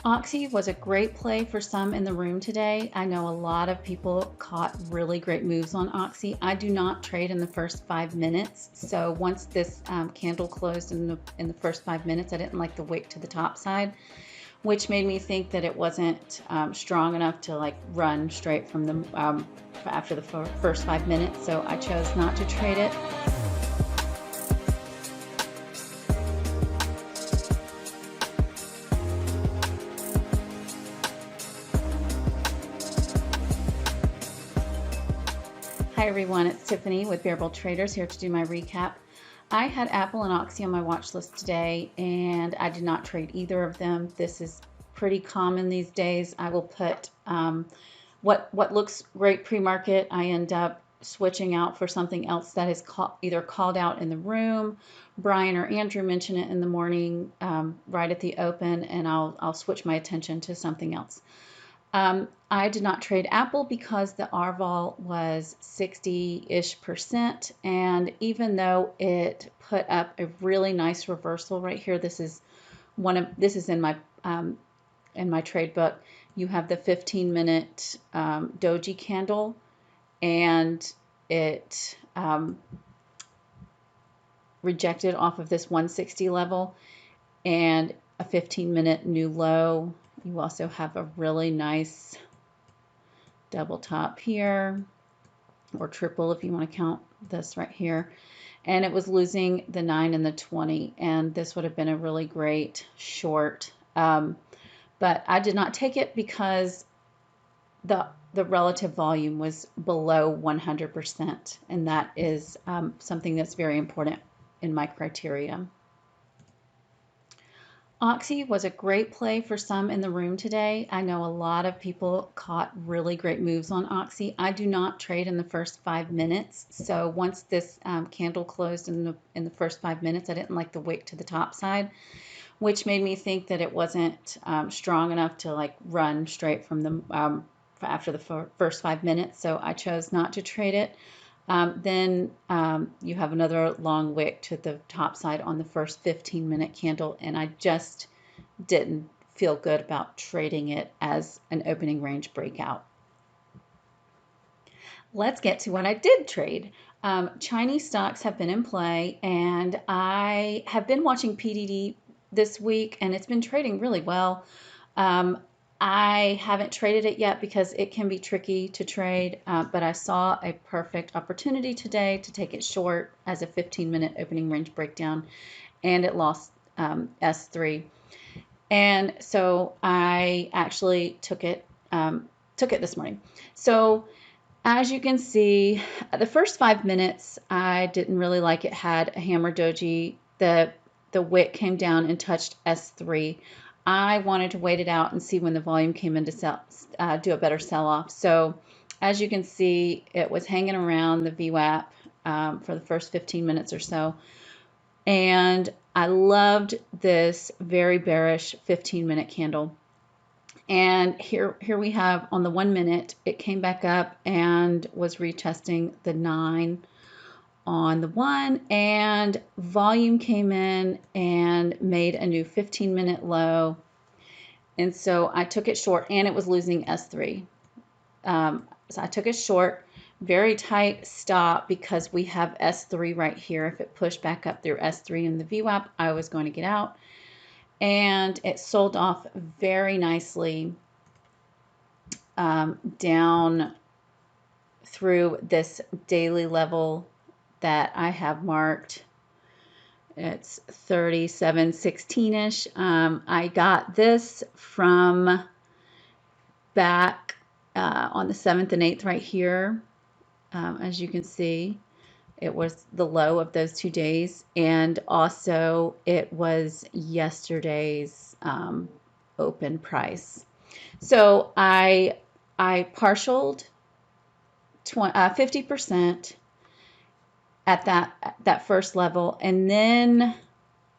Oxy was a great play for some in the room today. I know a lot of people caught really great moves on Oxy. I do not trade in the first 5 minutes. So once this candle closed in the first 5 minutes, I didn't like the wick to the top side, which made me think that it wasn't strong enough to like run straight from the after the first 5 minutes. So I chose not to trade it. Hi everyone, it's Tiffany with Bearable Traders here to do my recap. I had Apple and Oxy on my watch list today and I did not trade either of them. This is pretty common these days. I will put what looks great pre-market, I end up switching out for something else that is either called out in the room. Brian or Andrew mentioned it in the morning right at the open, and I'll switch my attention to something else. I did not trade Apple because the RVOL was 60-ish%, and even though it put up a really nice reversal right here, this is in my trade book. You have the 15-minute doji candle, and it rejected off of this 160 level and a 15-minute new low. You also have a really nice double top here, or triple if you want to count this right here. And it was losing the 9 and the 20, and this would have been a really great short. But I did not take it because the relative volume was below 100%, and that is something that's very important in my criteria. Oxy was a great play for some in the room today. I know a lot of people caught really great moves on Oxy. I do not trade in the first 5 minutes. So once this candle closed in the first 5 minutes, I didn't like the wick to the top side, which made me think that it wasn't strong enough to like run straight from the after the first 5 minutes. So I chose not to trade it. Then you have another long wick to the top side on the first 15-minute candle, and I just didn't feel good about trading it as an opening range breakout. Let's get to what I did trade. Chinese stocks have been in play, and I have been watching PDD this week, and it's been trading really well. I haven't traded it yet because it can be tricky to trade, but I saw a perfect opportunity today to take it short as a 15-minute opening range breakdown, and it lost S3. And so I actually took it this morning. So as you can see, the first 5 minutes, I didn't really like it. Had a hammer doji. The wick came down and touched S3. I wanted to wait it out and see when the volume came in to do a better sell-off. So as you can see, it was hanging around the VWAP for the first 15 minutes or so. And I loved this very bearish 15-minute candle. And here we have on the 1 minute, it came back up and was retesting the 9 on the 1, and volume came in and made a new 15-minute low. And so I took it short, and it was losing S3. So I took it short, very tight stop, because we have S3 right here. If it pushed back up through S3 in the VWAP, I was going to get out. And it sold off very nicely down through this daily level that I have marked. It's 37.16-ish. I got this from back on the 7th and 8th right here. As you can see, it was the low of those 2 days, and also it was yesterday's open price. So I partialed 50% at that first level, and then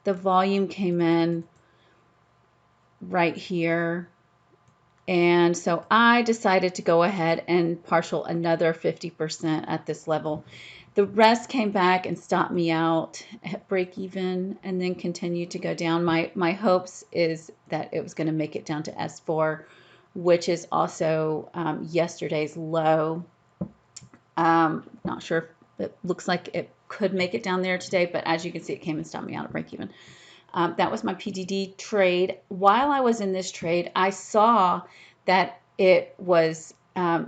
the volume came in right here, and so I decided to go ahead and partial another 50% at this level. The rest came back and stopped me out at break even and then continued to go down. My hopes is that it was going to make it down to S4, which is also yesterday's low. Not sure if it looks like it could make it down there today, but as you can see, it came and stopped me out at break even. That was my PDD trade. While I was in this trade, I saw that it was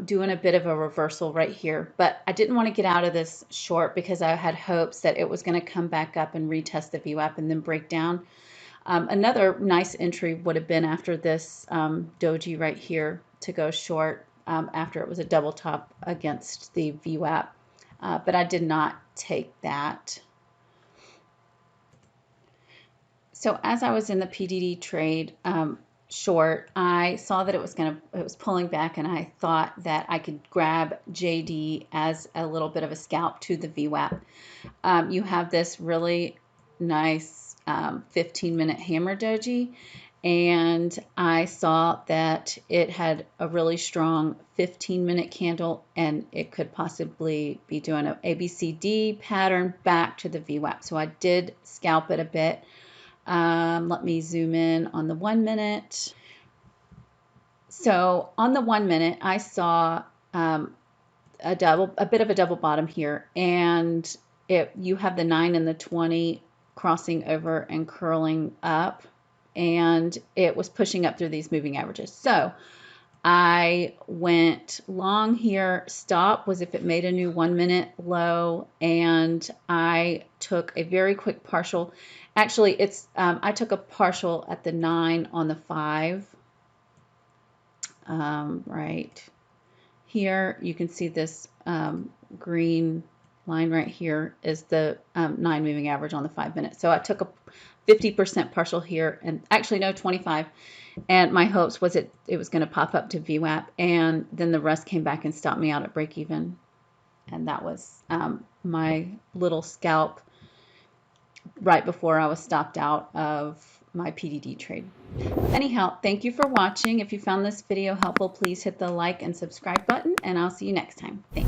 doing a bit of a reversal right here, but I didn't want to get out of this short because I had hopes that it was going to come back up and retest the VWAP and then break down. Another nice entry would have been after this doji right here to go short after it was a double top against the VWAP, but I did not take that. So as I was in the PDD trade short, I saw that it was pulling back, and I thought that I could grab JD as a little bit of a scalp to the VWAP. You have this really nice 15-minute hammer doji, and I saw that it had a really strong 15-minute candle, and it could possibly be doing an ABCD pattern back to the VWAP. So I did scalp it a bit. Let me zoom in on the 1 minute. So on the 1 minute, I saw a bit of a double bottom here, and you have the 9 and the 20 crossing over and curling up, and it was pushing up through these moving averages. So I went long here. Stop was if it made a new 1 minute low, and I took a very quick partial. Actually, I took a partial at the 9 on the 5. Right here, you can see this green line right here is the 9 moving average on the 5 minute. So I took a 50% partial here, and actually no, 25. And my hopes was it was going to pop up to VWAP, and then the rest came back and stopped me out at break even. And that was my little scalp right before I was stopped out of my PDD trade. Anyhow, thank you for watching. If you found this video helpful, please hit the like and subscribe button, and I'll see you next time. Thanks.